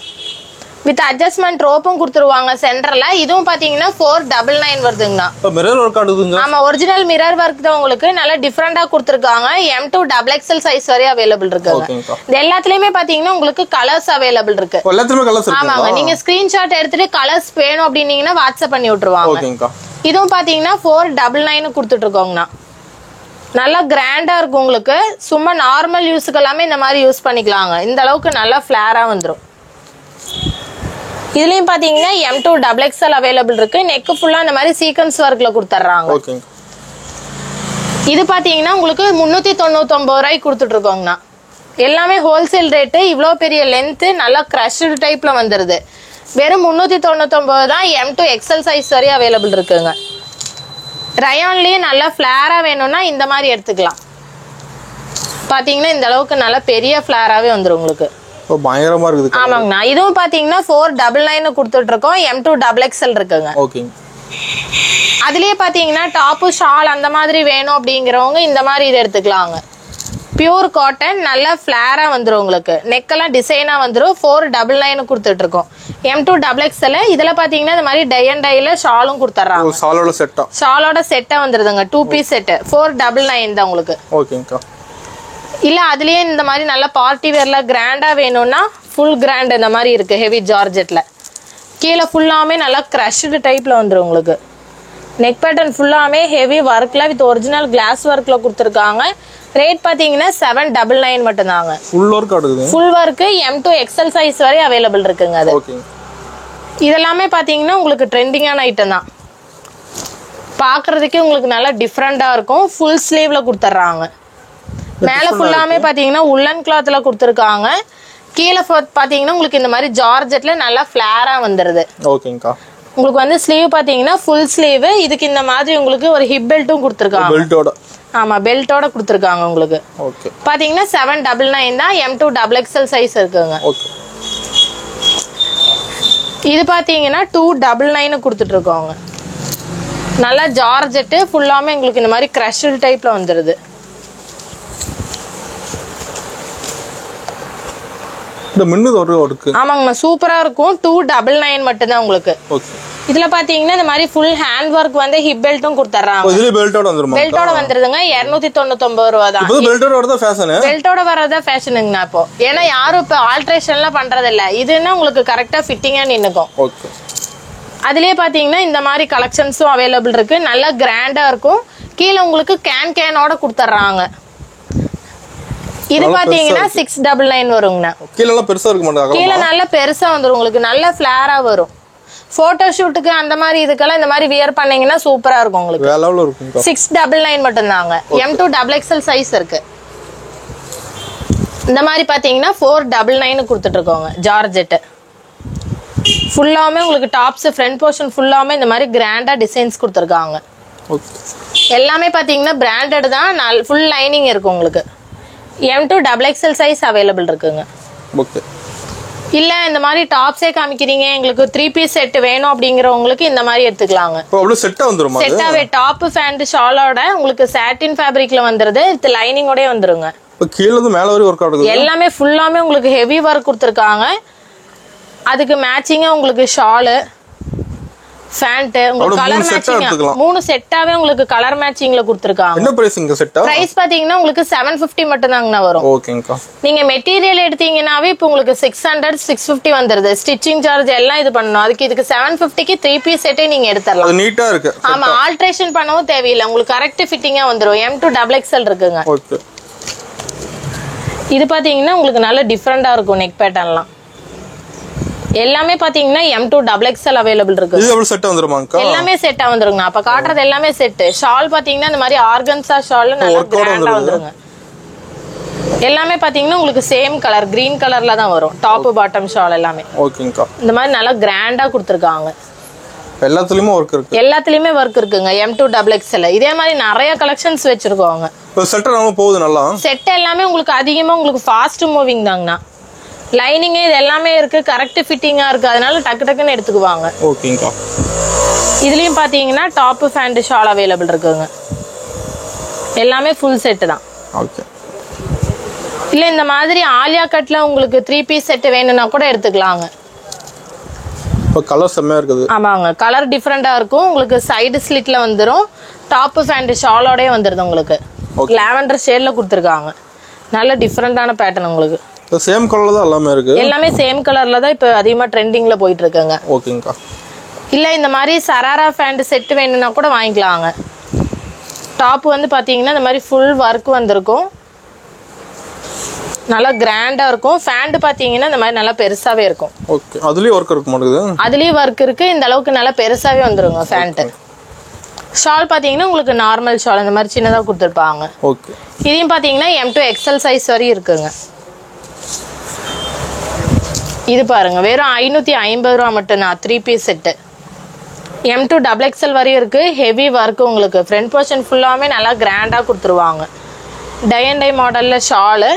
வித் அட்ஜஸ்ட்மென்ட் ரோப்பும் கொடுத்துருவாங்க சென்டர்ல. இதுவும் பாத்தீங்கன்னா 499 வருதுங்கண்ணா. Mirror work ஆடுதுங்க. ஆமா ஒரிஜினல் மிரர் ஒர்க் தான் உங்களுக்கு. நல்லா டிஃபரெண்டா கொடுத்துருக்காங்க. M2 XXL சைஸ் வரை அவைலபிள் இருக்குங்க. இது எல்லாத்துலயுமே பாத்தீங்கன்னா உங்களுக்கு கலர்ஸ் அவைலபிள் இருக்கு. எல்லாத்துலயுமே கலர்ஸ் இருக்கு. ஆமாங்க. நீங்க ஸ்கிரீன்ஷாட் எடுத்துட்டு கலர்ஸ் வேணும் அப்படின்னீங்கன்னா வாட்ஸ்அப் பண்ணி விட்டுருவாங்க. இதுவும் பாத்தீங்கன்னா 499 கொடுத்துட்டு இருக்கோங்கண்ணா. நல்லா கிராண்டா இருக்கும் உங்களுக்கு. சும்மா நார்மல் யூஸுக்கு எல்லாமே இந்த மாதிரி யூஸ் பண்ணிக்கலாங்க. இந்த அளவுக்கு நல்லா ஃபிளாரா வந்துடும். இதுலயும் பாத்தீங்கன்னா M2 XXL அவைலபிள் இருக்கு. நெக் ஃபுல்லா இந்த மாதிரி சீக்வென்ஸ் ஒர்க்ல கொடுத்துறாங்க. இது பாத்தீங்கன்னா உங்களுக்கு 399 ரூபாய்க்கு கொடுத்துட்டு இருக்கோங்கண்ணா. எல்லாமே ஹோல்சேல் ரேட்டு. இவ்வளவு பெரிய லென்த் நல்லா கிரஷ்டு டைப்ல வந்துருது. வெறும் 399 தான். M2 XL சைஸ் வரை அவைலபிள் இருக்குங்க. ரயான்லயே நல்லா ஃபிளாரா வேணும்னா இந்த மாதிரி எடுத்துக்கலாம். பாத்தீங்கன்னா இந்த அளவுக்கு நல்லா பெரிய ஃபிளாராவே வந்துரும் உங்களுக்கு. பயங்கரமா இருக்குது. ஆமாங்கண்ணா. இதுவும் பாத்தீங்கன்னா 499 கொடுத்துட்டு இருக்கோம். M2 XXL இருக்குங்க. ஓகே. அதுலயே பாத்தீங்கன்னா டாப்பு ஷால் அந்த மாதிரி வேணும் அப்படிங்கிறவங்க இந்த மாதிரி இதை எடுத்துக்கலாங்க. பியூர் காட்டன் நல்ல ஃபிளாரா வந்துரும் உங்களுக்கு. நெக்கெல்லாம் டிசைனா வந்துரும். 499 கொடுத்துட்டு இருக்கோம். M2 XXL. இதுல பாத்தீங்கன்னா இந்த மாதிரி டை அண்ட் டைல ஷாலும் கொடுத்துறாங்க. ஷாலோட செட்டா வந்துருதுங்க. 2 பீஸ் செட் 499 தான் உங்களுக்கு. ஓகேங்கா. இல்ல அதுலயே இந்த மாதிரி நல்ல பார்ட்டி வேர்ல கிராண்டா வேணும்னா ஃபுல் கிராண்ட் இந்த மாதிரி இருக்கு. ஹெவி ஜார்ஜெட்ல கீழே ஃபுல்லாமே நல்லா கிரஷ்டு டைப்ல வந்துரும் உங்களுக்கு. நெக் பேட்டர்ன் ஃபுல்லாமே ஹெவி ஒர்க்ல வித் ஒரிஜினல் கிளாஸ் ஒர்க்ல கொடுத்துருக்காங்க. ரேட் பாத்தீங்கன்னா 799 மட்டும் தாங்க. ஃபுல் ஒர்க் ஆடுது. Full work M2 XL size வரை அவைலபிள் இருக்குங்க. அது இதெல்லாமே பாத்தீங்கன்னா உங்களுக்கு ட்ரெண்டிங்கான ஐட்டம் தான். பாக்குறதுக்கே உங்களுக்கு நல்லா டிஃப்ரெண்டா இருக்கும். ஃபுல் ஸ்லீவ்ல கொடுத்துறாங்க. மேல ஃபுல்லாமே பாத்தீங்கன்னா உல்லன் கிளாத்ல கொடுத்துருக்காங்க. கீழே பாத்தீங்கன்னா உங்களுக்கு இந்த மாதிரி ஜார்ஜெட்ல நல்லா ஃபிளாரா வந்துருது. ஓகேங்கா. உங்களுக்கு வந்து ஸ்லீவ் பாத்தீங்கன்னா ஃபுல் ஸ்லீவ். இதுக்கு இந்த மாதிரி உங்களுக்கு ஒரு ஹிப் பெல்ட்டும் கொடுத்துருக்காங்க. பெல்ட்டோட ஆமா பெல்ட்டோட கொடுத்துருக்காங்க உங்களுக்கு. ஓகே பாத்தீங்கன்னா 799 தான். M2 XXL சைஸ் இருக்குங்க. ஓகே. இது பாத்தீங்கன்னா 299 கொடுத்துட்டு இருக்கோங்க. நல்லா ஜார்ஜெட் ஃபுல்லாமே உங்களுக்கு இந்த மாதிரி கிரஷ்டு டைப்ல வந்துருது. இந்த மின்னது ஒரு இருக்கு. ஆமாங்கண்ணா சூப்பரா இருக்கும். 299 மட்டும் தான் உங்களுக்கு. ஓகே. இதுல பாத்தீங்கன்னா இந்த மாதிரி ஃபுல் ஹேண்ட் ஒர்க் வந்து ஹிப் பெல்ட்டும் கொடுத்துறாங்க. இதுல பெல்ட்டோட வந்துருமா? பெல்ட்டோட வந்துருதுங்க. 299 ரூபாய் தான். இப்போ பெல்ட்டோட வரதா ஃபேஷன். பெல்ட்டோட வரதா ஃபேஷனுங்கண்ணா இப்போ. ஏன்னா யாரும் இப்போ ஆல்ட்ரேஷன்லாம் பண்றது இல்ல. இதுன்னா உங்களுக்கு கரெக்டா ஃபிட்டிங்கா நின்னுக்கும். ஓகே. அதுலயே பாத்தீங்கன்னா இந்த மாதிரி கலெக்ஷன்ஸும் அவைலபிள் இருக்கு. நல்லா கிராண்டா இருக்கும். கீழே உங்களுக்கு கேனோட கொடுத்துறாங்க. இது பாத்தீங்கன்னா 699 வருங்கண்ணா. கீழ எல்லாம் பெருசா இருக்க மாட்டாங்க. கீழே நல்லா பெருசா வந்துரும் உங்களுக்கு. நல்ல ஃபிளாரா வரும். போட்டோ ஷூட்டுக்கு அந்த மாதிரி இதுக்கெல்லாம் இந்த மாதிரி வியர் பண்ணீங்கன்னா சூப்பரா இருக்கும் உங்களுக்கு. வேற லெவல்ல இருக்கும். 699 மட்டும் தாங்க. M2 XXL சைஸ் இருக்கு. இந்த மாதிரி பாத்தீங்கன்னா 499 கொடுத்துட்டு இருக்கோங்க. ஜார்ஜெட் ஃபுல்லாமே உங்களுக்கு டாப்ஸ் ஃப்ரண்ட் போர்ஷன் ஃபுல்லாமே இந்த மாதிரி கிராண்டா டிசைன்ஸ் கொடுத்துருக்காங்க. ஓகே. எல்லாமே பாத்தீங்கன்னா பிராண்டட் தான். ஃபுல் லைனிங் இருக்கும் உங்களுக்கு. M2 XXL சைஸ் அவைலபிள் இருக்குங்க. ஓகே. இல்ல இந்த மாதிரி டாப்ஸே காமிக்கிறீங்க எங்களுக்கு 3 பீஸ் செட் வேணும் அப்படிங்கறவங்களுக்கு இந்த மாதிரி எடுத்துக்கலாங்க. இப்போ அப்படியே செட்டா வந்துருமா? செட்டாவே டாப் பேண்ட் ஷாலோட உங்களுக்கு சாட்டின் ஃபேப்ரிக்ல வந்துருது. வித் லைனிங்கோட வந்துருங்க. இப்போ கீழ இருந்து மேல வரை ஒர்க் ஆகுது. எல்லாமே ஃபுல்லாமே உங்களுக்கு ஹெவி ஒர்க் கொடுத்திருக்காங்க. அதுக்கு மேட்சிங்கா உங்களுக்கு ஷால் ஃபேண்ட் உங்களுக்கு கலர் மேட்சிங் 3 செட்டாவே உங்களுக்கு கலர் மேட்சிங்ல கொடுத்திருக்காங்க. என்ன பிரைஸ்ங்க செட்டா? பிரைஸ் பாத்தீங்கன்னா உங்களுக்கு 750 மட்டும் தாங்கண்ணா வரும். ஓகேங்கா. நீங்க மெட்டீரியல் எடுத்தீங்கன்னாவே இப்போ உங்களுக்கு 600 650 வந்துருது. ஸ்டிச்சிங் சார்ஜ் எல்லாம் இது பண்ணணும். அதுக்கு இதுக்கு 750க்கு 3 பீஸ் செட்டே நீங்க எடுத்துறலாம். அது நீட்டா இருக்கு. ஆமா ஆல்ட்ரேஷன் பண்ணவும் தேவையில்லை. உங்களுக்கு கரெக்ட் ஃபிட்டிங்கா வந்துரும். M2 XXL இருக்குங்க. ஓகே. இது பாத்தீங்கன்னா உங்களுக்கு நல்ல டிஃபரெண்டா இருக்கும். நெக் பேட்டர்ன்லாம் எல்லாமே பாத்தீங்கன்னா M2 XXL அவைலபிள் இருக்கு. இது எவ்வளவு செட் வந்துருமாங்கா? எல்லாமே செட்டா வந்துருங்க. அப்ப காட்றது எல்லாமே செட். ஷால் பாத்தீங்கன்னா இந்த மாதிரி ஆர்கன்ஸா ஷால் நல்லா கிராண்டா வந்துருங்க. எல்லாமே பாத்தீங்கன்னா உங்களுக்கு சேம் கலர் கிரீன் கலர்ல தான் வரும். டாப் பாட்டம் ஷால் எல்லாமே. ஓகேங்கா. இந்த மாதிரி நல்லா கிராண்டா கொடுத்திருக்காங்க. எல்லாத்துலயுமே ஒர்க் இருக்கு. எல்லாத்துலயுமே ஒர்க் இருக்குங்க. M2 XXL இதே மாதிரி நிறைய கலெக்ஷன்ஸ் வெச்சிருக்கோங்க. இப்போ செட் நாம போகுது நல்லா. செட் எல்லாமே உங்களுக்கு அதிகமா உங்களுக்கு ஃபாஸ்ட் மூவிங் தாங்கண்ணா. லைனிங் இது எல்லாமே இருக்கு. கரெக்ட் ஃபிட்டிங்கா இருக்கு. அதனால டக்கு டக்குன்னு எடுத்துக்குவாங்க. ஓகேங்கா. இதுலயும் பாத்தீங்கன்னா டாப் பேண்ட் ஷால் அவைலபிள் இருக்குங்க. எல்லாமே ஃபுல் செட் தான். ஓகே. இல்ல இந்த மாதிரி ஆலியா கட்ல உங்களுக்கு 3 பீஸ் செட் வேணும்னா கூட எடுத்துக்கலாங்க. இப்போ கலர் செம்மையா இருக்குது. ஆமாங்க கலர் டிஃபரெண்டா இருக்கும். உங்களுக்கு சைடு ஸ்லிட்ல வந்துரும். டாப் பேண்ட் ஷாலோடயே வந்துருது உங்களுக்கு. லாவெண்டர் ஷேட்ல கொடுத்திருக்காங்க. நல்ல டிஃபரெண்டான பேட்டர்ன் உங்களுக்கு. சேம் கலர்ல தான் எல்லாமே இருக்கு. எல்லாமே சேம் கலர்ல தான் இப்போ அதிகமா ட்ரெண்டிங்ல போயிட்டு இருக்குங்க. ஓகேங்கா. இல்ல இந்த மாதிரி சராரா பேண்ட் செட் வேணும்னா கூட வாங்கிக்கலாங்க. டாப் வந்து பாத்தீங்கன்னா இந்த மாதிரி ஃபுல் ஒர்க் வந்திருக்கும். நல்லா கிராண்டா இருக்கும். ஃபேண்ட் பாத்தீங்கன்னா இந்த மாதிரி நல்லா பெருசாவே இருக்கும். ஓகே. அதுலயே ஒர்க் இருக்க மாட்டேங்குது. அதுலயே ஒர்க் இருக்கு. இந்த அளவுக்கு நல்லா பெருசாவே வந்துருங்க ஃபேண்ட். ஷால் பாத்தீங்கன்னா உங்களுக்கு நார்மல் ஷால் இந்த மாதிரி சின்னதா கொடுத்துருப்பாங்க. ஓகே. இதையும் பாத்தீங்கன்னா M2 XL சைஸ் வரையும் இருக்குங்க. இது பாருங்க வெறும் 550 ரூபா மட்டும் தான் 3 பீஸ் செட். M2 XXL வரையும் இருக்கு. ஹெவி ஒர்க் உங்களுக்கு. ஃப்ரண்ட் போர்ஷன் ஃபுல்லாமே நல்லா கிராண்டா கொடுத்துருவாங்க. டை அண்ட் டை மாடல்ல ஷாலு.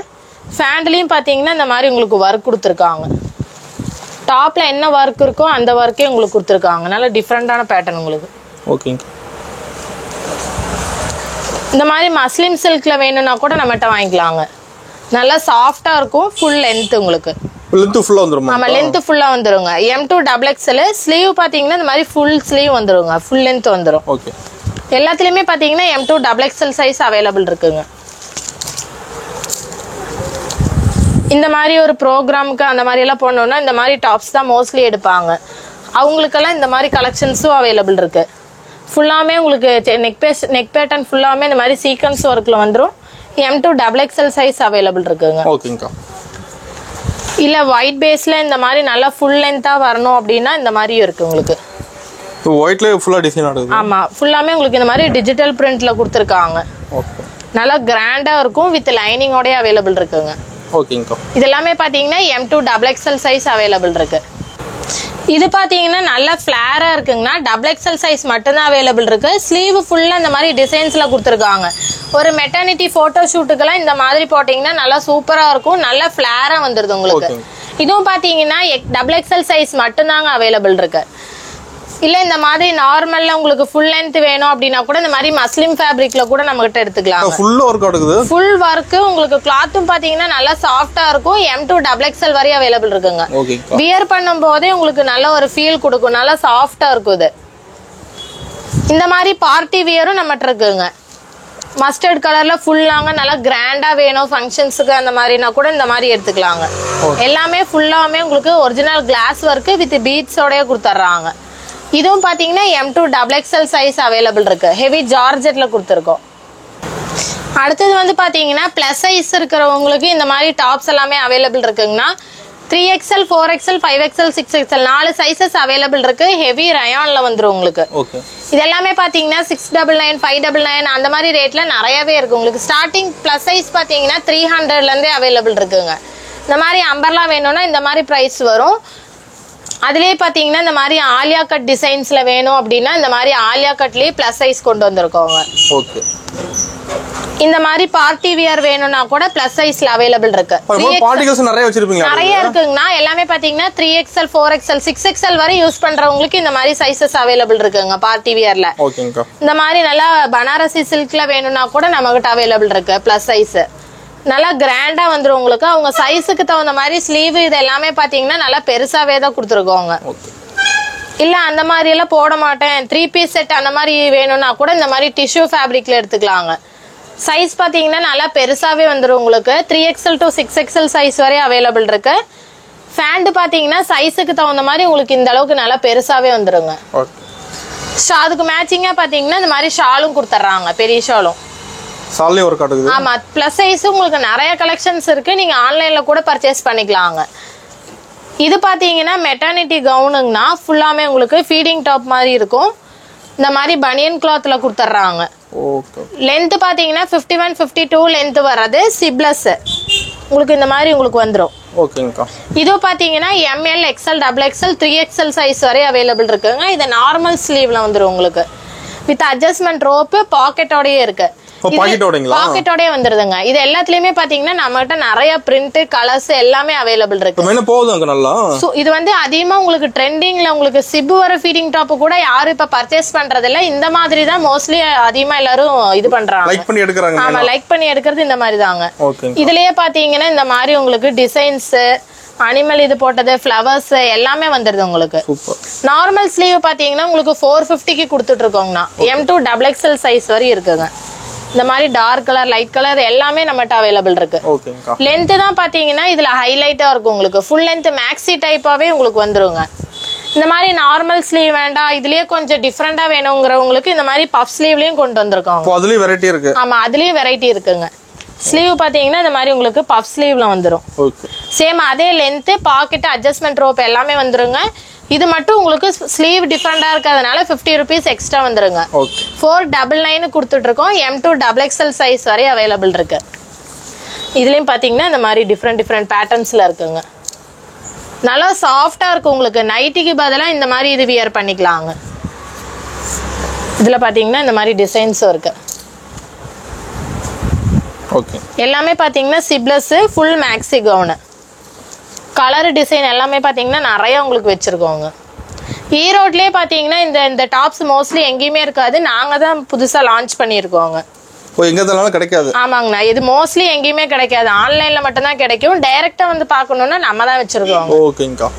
ஃபேண்ட்லயும் பாத்தீங்கன்னா இந்த மாதிரி உங்களுக்கு ஒர்க் கொடுத்துருக்காங்க. டாப்ல என்ன ஒர்க் இருக்கோ அந்த ஒர்க்கே உங்களுக்கு கொடுத்துருக்காங்க. நல்ல டிஃப்ரெண்டான பேட்டர்ன் உங்களுக்கு. ஓகேங்க. இந்த மாதிரி மஸ்லின் சில்க்ல வேணும்னா கூட நம்மகிட்ட வாங்கிக்கலாங்க. நல்லா சாஃப்டா இருக்கும். ஃபுல் லென்த் உங்களுக்கு. லென்த் ஃபுல்லா வந்துரும். ஆமா லென்த் ஃபுல்லா வந்துருங்க. M2 XXL ஸ்லீவ் பாத்தீங்கன்னா இந்த மாதிரி ஃபுல் ஸ்லீவ் வந்துருங்க. ஃபுல் லென்த் வந்துரும். ஓகே. எல்லாத்துலயுமே பாத்தீங்கன்னா M2 XXL சைஸ் அவைலபிள் இருக்குங்க. இந்த மாதிரி ஒரு ப்ரோக்ராமுக்கு அந்த மாதிரி எல்லாம் போனோம்னா இந்த மாதிரி டாப்ஸ் தான் மோஸ்ட்லி எடுப்பாங்க. அவங்களுக்கெல்லாம் இந்த மாதிரி கலெக்ஷன்ஸும் அவைலபிள் இருக்கு. ஃபுல்லாமே உங்களுக்கு நெக் பேட்டர்ன் ஃபுல்லாமே இந்த மாதிரி சீக்வன்ஸ் ஒர்க்ல வந்துரும். M2 XXL சைஸ் அவைலபிள் இருக்குங்க. ஓகேங்கா. இல்ல ஒயிட் பேஸ்ல இந்த மாதிரி நல்லா ஃபுல் லென்த்தா வரணும் அப்படின்னா இந்த மாதிரியும் இருக்கு உங்களுக்கு. ஒயிட்ல ஃபுல்லா டிசைன் ஆடுது. ஆமா ஃபுல்லாமே உங்களுக்கு இந்த மாதிரி டிஜிட்டல் பிரிண்ட்ல கொடுத்திருக்காங்க. ஓகே. நல்லா கிராண்டா இருக்கும். வித் லைனிங்கோட அவைலபிள் இருக்குங்க. ஓகேங்கா. இதெல்லாமே பாத்தீங்கன்னா M2 XXL சைஸ் அவைலபிள் இருக்கு. இது பாத்தீங்கன்னா நல்ல ஃபிளாரா இருக்குங்கண்ணா. டபுள் எக்ஸல் சைஸ் மட்டும்தான் அவைலபிள் இருக்கு. ஸ்லீவ் ஃபுல்லா இந்த மாதிரி டிசைன்ஸ்ல கொடுத்துருக்காங்க. ஒரு மெட்டர்னிட்டி போட்டோ ஷூட்டுக்கெல்லாம் இந்த மாதிரி போட்டீங்கன்னா நல்லா சூப்பரா இருக்கும். நல்ல ஃபிளாரா வந்துருது உங்களுக்கு. இதுவும் பாத்தீங்கன்னா டபுள் எக்ஸல் சைஸ் மட்டும்தாங்க அவைலபிள் இருக்கு. இல்ல இந்த மாதிரி நார்மல்ல உங்களுக்கு ஃபுல் லென்த் வேணும் அப்படின்னா கூட இந்த மாதிரி மஸ்லிம் ஃபேப்ரிக்ல கூட நம்ம கிட்ட எடுத்துக்கலாம். ஃபுல் வர்க் இருக்குது. ஃபுல் வர்க் உங்களுக்கு கிளாத்தும் பாத்தீங்கன்னா நல்லா சாஃப்டா இருக்கும். M2 டபுள் எக்ஸ்எல் வரை அவைலபிள் இருக்குங்க. வியர் பண்ணும் போதே உங்களுக்கு நல்ல ஒரு ஃபீல் கொடுக்கும். நல்லா சாஃப்டா இருக்கும் இது. இந்த மாதிரி பார்ட்டி வியரும் நம்மகிட்ட இருக்குங்க. மஸ்டர்ட் கலர்ல ஃபுல்லாங்க நல்லா கிராண்டா வேணும் ஃபங்க்ஷன்ஸுக்கு அந்த மாதிரினா கூட இந்த மாதிரி எடுத்துக்கலாங்க. எல்லாமே ஃபுல்லாமே உங்களுக்கு ஒரிஜினல் கிளாஸ் ஒர்க் வித் பீட்ஸோடய கொடுத்துட்றாங்க. இதுவும் பாத்தீங்கன்னா M2 double XL size available இருக்கு. ஹெவி ஜார்ஜெட்ல கொடுத்துருக்கோம். அடுத்தது வந்து பாத்தீங்கன்னா பிளஸ் சைஸ் இருக்கிறவங்களுக்கு இந்த மாதிரி டாப்ஸ் எல்லாமே அவைலபிள் இருக்குங்கன்னா 3XL 4XL 5XL 6XL 4 sizes available இருக்கு. ஹெவி ரயான்ல வந்துரும் உங்களுக்கு. இது எல்லாமே பாத்தீங்கன்னா 699 599 அந்த மாதிரி ரேட்ல நிறையவே இருக்கு உங்களுக்கு. ஸ்டார்டிங் பிளஸ் சைஸ் பாத்தீங்கன்னா 300ல இருந்தே அவைலபிள் இருக்குங்க. இந்த மாதிரி அம்பர்லா வேணும்னா இந்த மாதிரி பிரைஸ் வரும். அதுலயே பாத்தீங்கன்னா இந்த மாதிரி ஆலியா கட் டிசைன்ஸ்ல வேணும் அப்படின்னா இந்த மாதிரி ஆலியா கட்லயே பிளஸ் சைஸ் கொண்டு வந்திருக்கோங்க. ஓகே. இந்த மாதிரி பார்ட்டி வியர் வேணும்னா கூட பிளஸ் சைஸ்ல அவைலபிள் இருக்கு. பார்ட்டிகல்ஸ் நிறைய வச்சிருப்பீங்க. நிறைய இருக்குங்கண்ணா. எல்லாமே பாத்தீங்கன்னா 3XL 4XL 6XL வரை யூஸ் பண்றவங்களுக்கு இந்த மாதிரி சைசஸ் அவைலபிள் இருக்குங்க பார்ட்டி வியர்ல. இந்த மாதிரி நல்லா பனாரசி சில்க்ல வேணும்னா கூட நம்ம கிட்ட அவைலபிள் இருக்கு பிளஸ் சைஸ். நல்லா கிராண்டா வந்துரும் உங்களுக்கு. அவங்க சைஸுக்கு தகுந்த மாதிரி ஸ்லீவ் இது எல்லாமே பாத்தீங்கன்னா நல்லா பெருசாவே தான் கொடுத்துருக்கோங்க. இல்ல அந்த மாதிரி எல்லாம் போட மாட்டேன் 3 பீஸ் செட் அந்த மாதிரி வேணும்னா கூட இந்த மாதிரி டிஷ்யூ ஃபேப்ரிக்ல எடுத்துக்கலாங்க. சைஸ் பாத்தீங்கன்னா நல்லா பெருசாவே வந்துரும் உங்களுக்கு. 3XL to 6XL சைஸ் வரை அவைலபிள் இருக்கு. ஃபேண்ட் பாத்தீங்கன்னா சைஸுக்கு தகுந்த மாதிரி உங்களுக்கு இந்த அளவுக்கு நல்லா பெருசாவே வந்துருங்க. அதுக்கு மேட்சிங்கா பாத்தீங்கன்னா இந்த மாதிரி ஷாலும் கொடுத்துட்றாங்க. பெரிய ஷாலும் சால்லே ஒரு காட்டுது. ஆமா பிளஸ் சைஸ் உங்களுக்கு நிறைய கலெக்ஷன்ஸ் இருக்கு. நீங்க ஆன்லைன்ல கூட பர்ச்சேஸ் பண்ணிக்கலாங்க. இது பாத்தீங்கன்னா மெட்டர்னிட்டி கவுனுங்கனா ஃபுல்லாமே உங்களுக்கு ஃபீடிங் டாப் மாதிரி இருக்கும். இந்த மாதிரி பனியன் கிளாத்ல கொடுத்துட்றாங்க. ஓகே. லென்த் பாத்தீங்கன்னா 51 52 லென்த் வர்றது சிப்லஸ் உங்களுக்கு இந்த மாதிரி உங்களுக்கு வந்துரும். ஓகேங்கா. இது பாத்தீங்கன்னா ML XL double XL 3XL size வரை அவைலபிள் இருக்குங்க. இது நார்மல் ஸ்லீவ்ல வந்துரும் உங்களுக்கு. வித் அட்ஜஸ்ட்மெண்ட் ரோப் பாக்கெட்டோடயே இருக்கு. பாக்கெட்டோட வந்துருதுங்க. இது எல்லாத்துலயுமே பாத்தீங்கன்னா நம்ம கிட்ட நிறைய பிரிண்ட் கலர்ஸ் எல்லாமே அவைலபிள் இருக்கு. இது வந்து அதிகமா உங்களுக்கு ட்ரெண்டிங்ல உங்களுக்கு சிப் வர ஃபீடிங் டாப் கூட யாரும் இப்ப பர்ச்சேஸ் பண்றது இல்ல. இந்த மாதிரி தான் மோஸ்ட்லி அதிகமா எல்லாரும் இது பண்றாங்க. ஆமா லைக் பண்ணி எடுக்கிறது இந்த மாதிரி தாங்க. இதுலயே பாத்தீங்கன்னா இந்த மாதிரி உங்களுக்கு டிசைன்ஸ் அனிமல் இது போட்டது ஃப்ளவர்ஸ் எல்லாமே வந்துருது உங்களுக்கு. நார்மல் ஸ்லீவ் பாத்தீங்கன்னா உங்களுக்கு 450க்கு கொடுத்துட்டு இருக்கோங்கண்ணா. M2 டபுள் XL சைஸ் வரை இருக்குங்க. இந்த மாதிரி டார்க் கலர் லைட் கலர் எல்லாமே நம்மகிட்ட அவைலபிள் இருக்கு. லென்த் தான் பாத்தீங்கன்னா இதுல ஹைலைட்டா இருக்கும் உங்களுக்கு. ஃபுல் லென்த் மேக்ஸி டைப்பாவே உங்களுக்கு வந்துருங்க. இந்த மாதிரி நார்மல் ஸ்லீவ் வேண்டாம் இதுலயே கொஞ்சம் டிஃபரெண்டா வேணுங்கிறவங்களுக்கு இந்த மாதிரி பஃப் ஸ்லீவ்லயும் கொண்டு வந்திருக்கோம். அதுலயும் வெரைட்டி இருக்கு. ஆமா அதுலயும் வெரைட்டி இருக்குங்க. ஸ்லீவ் பாத்தீங்கன்னா இந்த மாதிரி உங்களுக்கு பஃப் ஸ்லீவ்ல வந்துரும். சேம் அதே லென்த் பாக்கெட் அட்ஜஸ்ட்மெண்ட் ரோப் எல்லாமே வந்துருங்க. இது மட்டும் உங்களுக்கு ஸ்லீவ் டிஃபரெண்டா இருக்கிறதுனால 50 rupees எக்ஸ்ட்ரா வந்துருங்க. 499 கொடுத்துட்டு இருக்கோம். M2 டபுள் XL சைஸ் வரை அவைலபிள் இருக்கு. இதுலயும் பாத்தீங்கன்னா இந்த மாதிரி டிஃப்ரெண்ட் பேட்டர்ன்ஸ்ல இருக்குங்க. நல்லா சாஃப்டா இருக்கும் உங்களுக்கு. நைட்டிக்கு பதிலா இந்த மாதிரி இது வியர் பண்ணிக்கலாங்க. இதுல பாத்தீங்கன்னா இந்த மாதிரி டிசைன்ஸும் இருக்கு. எல்லாமே பாத்தீங்கன்னா சிப்லஸ் full maxi gown colour design எல்லாமே பாத்தீங்கன்னா நிறைய உங்களுக்கு வச்சிருக்கோங்க. ஈரோட்லயே பாத்தீங்கன்னா இந்த டாப்ஸ் மோஸ்ட்லி எங்கேயுமே இருக்காது. நாங்க தான் புதுசா லான்ச் பண்ணிருக்கோங்க. கிடைக்காது. ஆமாங்கண்ணா இது மோஸ்ட்லி எங்கேயுமே கிடைக்காது. ஆன்லைன்ல மட்டும் தான் கிடைக்கும். டைரக்டா வந்து பாக்கணும்னா நம்ம தான் வச்சிருக்கோம். ஓகேங்கா.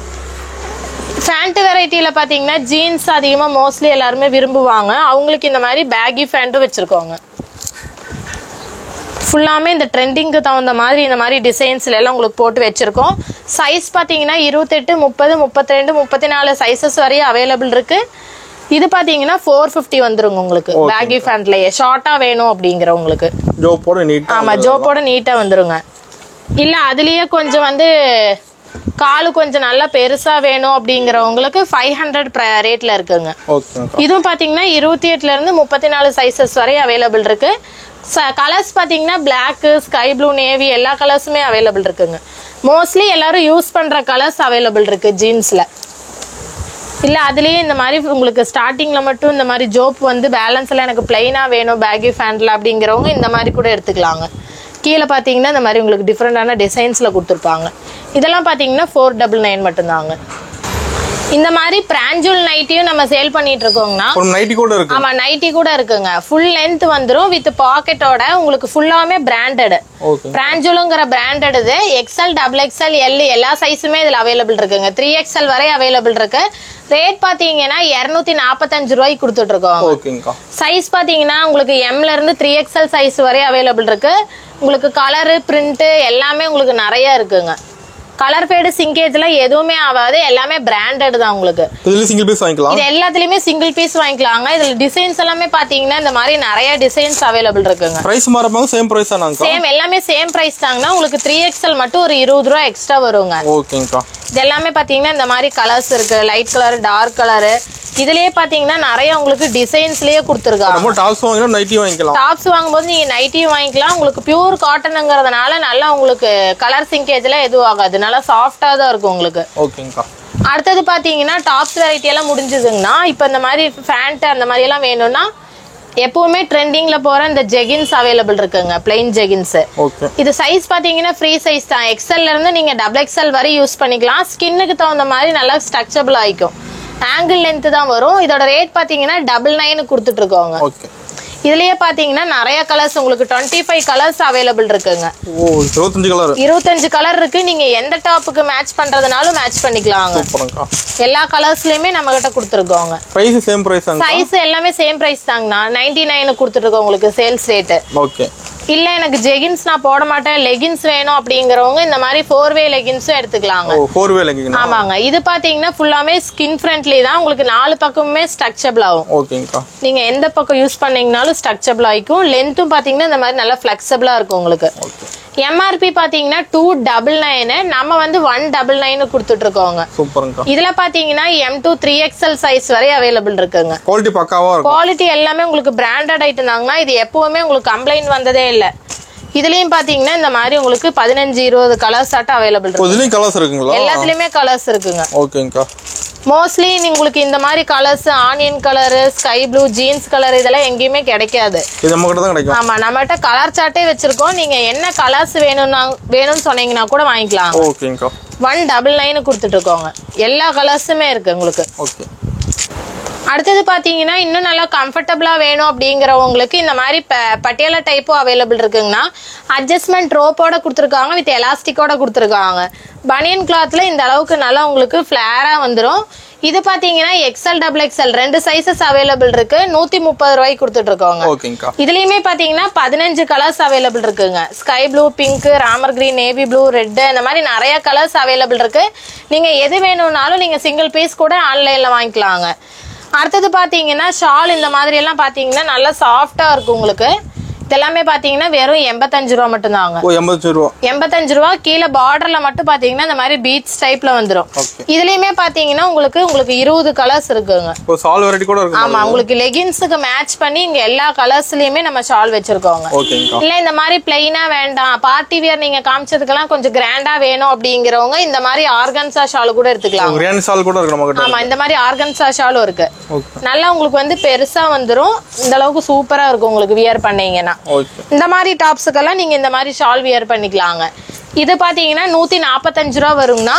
ஃபேண்ட் வெரைட்டில பாத்தீங்கன்னா ஜீன்ஸ் அதிகமா மோஸ்ட்லி எல்லாருமே விரும்புவாங்க. அவங்களுக்கு இந்த மாதிரி பேகி ஃபேண்ட்டும் வச்சிருக்கோங்க. ஃபுல்லாமே இந்த ட்ரெண்டிங்க்கு தகுந்த மாதிரி இந்த மாதிரி டிசைன்ஸ்ல எல்லாம் உங்களுக்கு போட்டு வச்சிருக்கோம். சைஸ் பாத்தீங்கன்னா 28 30 32 34 சைசஸ் வரையும் அவைலபிள் இருக்கு. இது பாத்தீங்கன்னா 450 வந்துருங்க உங்களுக்கு. பேகி ஃபேண்ட்லயே ஷார்ட்டா வேணும் அப்படிங்கிறவங்களுக்கு ஜோப்போட நீட்டா. ஆமா ஜோப்போட நீட்டா வந்துருங்க. இல்ல அதுலயே கொஞ்சம் வந்து காலு கொஞ்சம் நல்லா பெருசா வேணும் அப்படிங்கிறவங்களுக்கு 500 ரேட்ல இருக்குங்க. இதுவும் பாத்தீங்கன்னா 28ல இருந்து 34 சைசஸ் வரை அவைலபிள் இருக்கு. கலர்ஸ் பாத்தீங்கன்னா பிளாக் ஸ்கை ப்ளூ நேவி எல்லா கலர்ஸுமே அவைலபிள் இருக்குங்க. மோஸ்ட்லி எல்லாரும் யூஸ் பண்ற கலர்ஸ் அவைலபிள் இருக்கு ஜீன்ஸ்ல. இல்ல அதுலயே இந்த மாதிரி உங்களுக்கு ஸ்டார்டிங்ல மட்டும் இந்த மாதிரி ஜோப் வந்து பேலன்ஸ்ல எனக்கு பிளைனா வேணும் பேகி ஃபேண்ட்ல அப்படிங்கிறவங்க இந்த மாதிரி கூட எடுத்துக்கலாங்க. கீழே பாத்தீங்கன்னா இந்த மாதிரி உங்களுக்கு டிஃப்ரெண்டான டிசைன்ஸ்ல கொடுத்துருப்பாங்க. இதெல்லாம் பாத்தீங்கன்னா 499 மட்டும்தாங்க. இந்த மாதிரி பிராஞ்சூல் நைட்டியும் நம்ம சேல் பண்ணிட்டு இருக்கோம்னா நைட்டி கூட இருக்கு. ஆமா நைட்டி கூட இருக்குங்க. ஃபுல் லென்த் வந்துரும் வித் பாக்கெட்டோட உங்களுக்கு ஃபுல்லாமே பிராண்டட். பிராஞ்சூலுங்கிற பிராண்டட் இது. XL XXL L எல்லா சைஸுமே இதுல அவைலபிள் இருக்குங்க. 3XL வரை அவைலபிள் இருக்கு. ரேட் பாத்தீங்கன்னா 245 ரூபாய்க்கு கொடுத்துட்டு இருக்கோம். சைஸ் பாத்தீங்கன்னா உங்களுக்கு Mல இருந்து 3XL சைஸ் வரை அவைலபிள் இருக்கு. உங்களுக்கு கலரு பிரிண்ட் எல்லாமே உங்களுக்கு நிறைய இருக்குங்க. கலர் ஃபேட் சிங்கேஜ்ல எதுவுமே ஆகாது. எல்லாமே பிராண்டட் தான் உங்களுக்கு. இதுல சிங்கிள் பீஸ் வாங்கிக்கலாம். இது எல்லாத்துலயுமே சிங்கிள் பீஸ் வாங்கிக்கலாங்க. இதுல டிசைன்ஸ் எல்லாமே பாத்தீங்கன்னா இந்த மாதிரி நிறைய டிசைன்ஸ் அவைலபிள் இருக்குங்க. பிரைஸ் மாறப்பாங்க சேம் பிரைஸ் தானாங்க? சேம் எல்லாமே சேம் பிரைஸ் தாங்கன்னா உங்களுக்கு 3XL மட்டும் ஒரு 20 ரூபாய் எக்ஸ்ட்ரா வருங்க. ஓகேங்கா. இது எல்லாமே பாத்தீங்கன்னா இந்த மாதிரி கலர்ஸ் இருக்கு. Light colour, dark colour. இதுலயே பாத்தீங்கன்னா நிறைய உங்களுக்கு டிசைன்ஸ்லயே கொடுத்துருக்காங்க. நம்ம டாப்ஸ் வாங்கினா நைட்டி வாங்கிக்கலாம். டாப்ஸ் வாங்கும்போது நீங்க நைட்டி வாங்கிக்கலாம். உங்களுக்கு பியூர் காட்டன்ங்கிறதுனால நல்லா உங்களுக்கு கலர் சிங்கேஜ்ல எதுவும் ஆகாது. நல்லா சாஃப்டா தான் இருக்கும் உங்களுக்கு. ஓகேங்கா. அடுத்தது பாத்தீங்கன்னா டாப்ஸ் வெரைட்டி எல்லாம் முடிஞ்சதுங்கன்னா இப்ப இந்த மாதிரி பேண்ட் அந்த மாதிரி எல்லாம் வேணும்னா எப்பவுமே ட்ரெண்டிங்ல போற இந்த ஜெகின்ஸ் அவைலபிள் இருக்குங்க. Plain jeggings. இது சைஸ் பாத்தீங்கன்னா ஃப்ரீ சைஸ் தான். XL இருந்து நீங்க XXL வரை யூஸ் பண்ணிக்கலாம். ஸ்கின்னுக்கு தகுந்த மாதிரி நல்லா ஸ்ட்ரக்சரபிள் ஆயிக்கும். ஆங்கிள் லென்த் தான் வரும். இதோட ரேட் பாத்தீங்கன்னா 99 கொடுத்துட்டு இருக்கோங்க. இதுலயே பாத்தீங்கன்னா நிறைய கலர்ஸ் உங்களுக்கு 25 கலர்ஸ் அவைலபிள் இருக்குங்க. 25 கலர் இருக்கு. நீங்க எந்த டாப்புக்கு மேட்ச் பண்றதுனாலும் மேட்ச் பண்ணிக்கலாங்க. எல்லா கலர்ஸ்லயுமே நம்ம கிட்ட கொடுத்துருக்கோங்க. பிரைஸ் சேம் பிரைஸ் தாங்க. சைஸ் எல்லாமே சேம் பிரைஸ் தாங்கண்ணா. 99 கொடுத்துட்டு இருக்கோம் உங்களுக்கு சேல்ஸ் ரேட். ஓகே. இல்ல எனக்கு ஜெகின்ஸ் நான் போட மாட்டேன் லெகின்ஸ் வேணும் அப்படிங்கறவங்க இந்த மாதிரி 4-வே லெகின்ஸும் எடுத்துக்கலாங்க. 4-வே லெகின். ஆமாங்க. இது பாத்தீங்கன்னா ஃபுல்லாமே ஸ்கின் ஃப்ரெண்ட்லி தான். உங்களுக்கு 4 பக்கமுமே ஸ்ட்ரக்சரபிள் ஆகும். ஓகேங்கா. நீங்க எந்த பக்கம் யூஸ் பண்ணீங்கனாலும் ஸ்ட்ரக்சரபிள் ஆயிக்கும். லென்த்தும் பாத்தீங்கன்னா இந்த மாதிரி நல்லா ஃபிளெக்சிபிளா இருக்கும் உங்களுக்கு. MRP பாத்தீங்கன்னா 299. நம்ம வந்து 199 கொடுத்துட்டு இருக்கோங்க. சூப்பர்ங்க. இதுல பாத்தீங்கன்னா M2 3XL சைஸ் வரை அவைலபிள் இருக்குங்க. குவாலிட்டி பக்காவா இருக்கும். குவாலிட்டி எல்லாமே உங்களுக்கு பிராண்டட் ஐட்டம் தாங்க. இது எப்பவுமே உங்களுக்கு கம்ப்ளைண்ட் வந்ததே இல்ல. இதுலயும் பாத்தீங்கன்னா இந்த மாதிரி உங்களுக்கு 15-20 கலர்ஸ் ஆட்ட அவைலபிள் இருக்கு. இதுலயும் கலர்ஸ் இருக்குங்களா? எல்லாத்துலயுமே கலர்ஸ் இருக்குங்க. ஓகேங்கா. மோஸ்ட்லி உங்களுக்கு இந்த மாதிரி colours onion colour, sky blue, jeans colour இதெல்லாம் எங்கேயுமே கிடைக்காது. இது நம்ம கிட்ட தான் கிடைக்கும். ஆமா நம்மகிட்ட கலர் சார்ட்டே வச்சிருக்கோம். நீங்க என்ன கலர்ஸ் வேணும்னு சொன்னீங்கன்னா கூட வாங்கிக்கலாம். ஓகேங்கா. 199 கொடுத்துட்டு இருக்கோங்க. எல்லா கலர்ஸுமே இருக்கு உங்களுக்கு. ஓகே. அடுத்தது பாத்தீங்கன்னா இன்னும் நல்லா கம்ஃபர்டபுளா வேணும் அப்படிங்கிறவங்களுக்கு இந்த மாதிரி பட்டியாலா டைப்பும் அவைலபிள் இருக்குங்கன்னா அட்ஜஸ்ட்மெண்ட் ரோப்போட கொடுத்துருக்காங்க. வித் எலாஸ்டிக்கோட கொடுத்துருக்காங்க. பனியன் கிளாத்ல இந்த அளவுக்கு நல்லா உங்களுக்கு ஃபிளேரா வந்துடும். இது பாத்தீங்கன்னா XL XXL 2 சைசஸ் அவைலபிள் இருக்கு. 130 ரூபாய்க்கு கொடுத்துட்டு இருக்கோங்க. இதுலயுமே பாத்தீங்கன்னா 15 கலர்ஸ் அவைலபிள் இருக்குங்க. Sky blue, pink, Ramar green, navy blue, red இந்த மாதிரி நிறைய கலர்ஸ் அவைலபிள் இருக்கு. நீங்க எது வேணும்னாலும் நீங்க சிங்கிள் பீஸ் கூட ஆன்லைன்ல வாங்கிக்கலாங்க. அடுத்தது பாத்தீங்கன்னா ஷால் இந்த மாதிரி எல்லாம் பாத்தீங்கன்னா நல்லா சாஃப்டா இருக்கும் உங்களுக்கு. இதெல்லாமே பாத்தீங்கன்னா வெறும் 85 ரூபா மட்டும் தாங்க. 85 ரூபா. கீழே பார்டர்ல மட்டும் பாத்தீங்கன்னா இந்த மாதிரி பீட்ஸ் டைப்ல வந்துரும். இதுலயுமே பாத்தீங்கன்னா உங்களுக்கு 20 கலர்ஸ் இருக்குங்க. ஷால் வெரைட்டி கூட இருக்கு. ஆமா உங்களுக்கு லெகின்ஸ்க்கு மேட்ச் பண்ணி இங்க எல்லா கலர்ஸ்லயுமே நம்ம ஷால் வச்சிருக்கோங்க. இல்ல இந்த மாதிரி பிளைனா வேண்டாம் பார்ட்டி வியர் நீங்க காமிச்சதுக்கெல்லாம் கொஞ்சம் கிராண்டா வேணும் அப்படிங்கிறவங்க இந்த மாதிரி ஆர்கன்சா ஷால் கூட எடுத்துக்கலாம். கிராண்ட் ஷால் கூட இருக்கு நம்ம கிட்ட. ஆமா இந்த மாதிரி ஆர்கன்சா ஷாலும் இருக்கு. நல்லா உங்களுக்கு வந்து பெருசா வந்துரும். இந்த அளவுக்கு சூப்பரா இருக்கும் உங்களுக்கு வியர் பண்ணீங்கன்னா. இந்த மாதிரி டாப்ஸுக்கெல்லாம் நீங்க இந்த மாதிரி ஷால் வியர் பண்ணிக்கலாங்க. இது பாத்தீங்கன்னா 145 ரூபா வரும்னா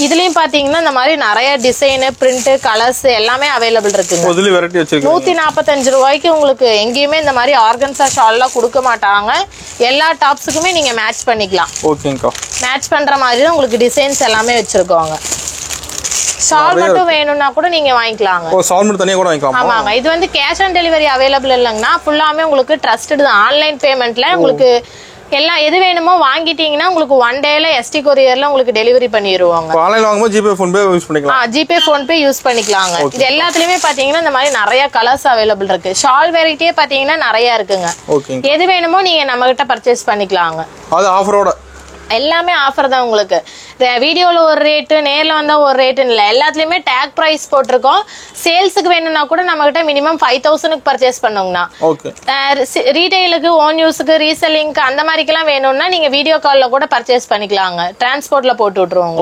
இதுலயும் பாத்தீங்கன்னா இந்த மாதிரி நிறைய டிசைன், பிரிண்ட், கலர்ஸ் எல்லாமே அவைலபிள் இருக்குங்க. 145 ரூபாய்க்கு உங்களுக்கு எங்கேயுமே இந்த மாதிரி ஆர்கன்சா ஷால்லாம் கொடுக்க மாட்டாங்க. எல்லா டாப்ஸுக்குமே நீங்க மேட்ச் பண்ணிக்கலாம். மேட்ச் பண்ற மாதிரி உங்களுக்கு டிசைன்ஸ் எல்லாமே வச்சிருக்கோங்க. ஷால் மட்டும் வேணும்னா கூட நீங்க வாங்கிக்கலாங்க. ஷால் மட்டும் தனியா கூட வாங்கிக்கலாம். ஆமாங்க. இது வந்து கேஷ் ஆன் டெலிவரி அவைலபிள் இல்லைங்கன்னா ஃபுல்லாமே உங்களுக்கு ட்ரஸ்டட் தான். ஆன்லைன் பேமெண்ட்ல உங்களுக்கு எல்லாம் எது வேணுமோ வாங்கிட்டீங்கன்னா உங்களுக்கு 1 டேல ST கொரியர்ல உங்களுக்கு டெலிவரி பண்ணிடுவாங்க. ஆன்லைன்ல வாங்கும்போது ஜிபே ஃபோன் பே யூஸ் பண்ணிக்கலாம். ஜிபே ஃபோன் பே யூஸ் பண்ணிக்கலாங்க. இது எல்லாத்துலயுமே பாத்தீங்கன்னா இந்த மாதிரி நிறைய கலர்ஸ் அவைலபிள் இருக்கு. ஷால் வெரைட்டியே பாத்தீங்கன்னா நிறைய இருக்குங்க. எது வேணுமோ நீங்க நம்ம கிட்ட பர்ச்சேஸ் பண்ணிக்கலாங்க. அது ஆஃபரோட எல்லாமே ஆஃபர் தான் உங்களுக்கு. வீடியோல ஒரு ரேட்டு, நேர்ல வந்தா ஒரு ரேட்டுன்னு இல்லை. எல்லாத்துலயுமே டேக் பிரைஸ் போட்டிருக்கோம். சேல்ஸுக்கு வேணும்னா கூட நம்ம கிட்ட மினிமம் 5000க்கு பர்ச்சேஸ் பண்ணுங்கண்ணா. ரீட்டைலுக்கு, ஓன் யூஸுக்கு, ரீசெல்லிங்க்கு அந்த மாதிரிக்கெல்லாம் வேணும்னா நீங்க வீடியோ கால்ல கூட பர்ச்சேஸ் பண்ணிக்கலாங்க. டிரான்ஸ்போர்ட்ல போட்டு விட்டுருவோம்.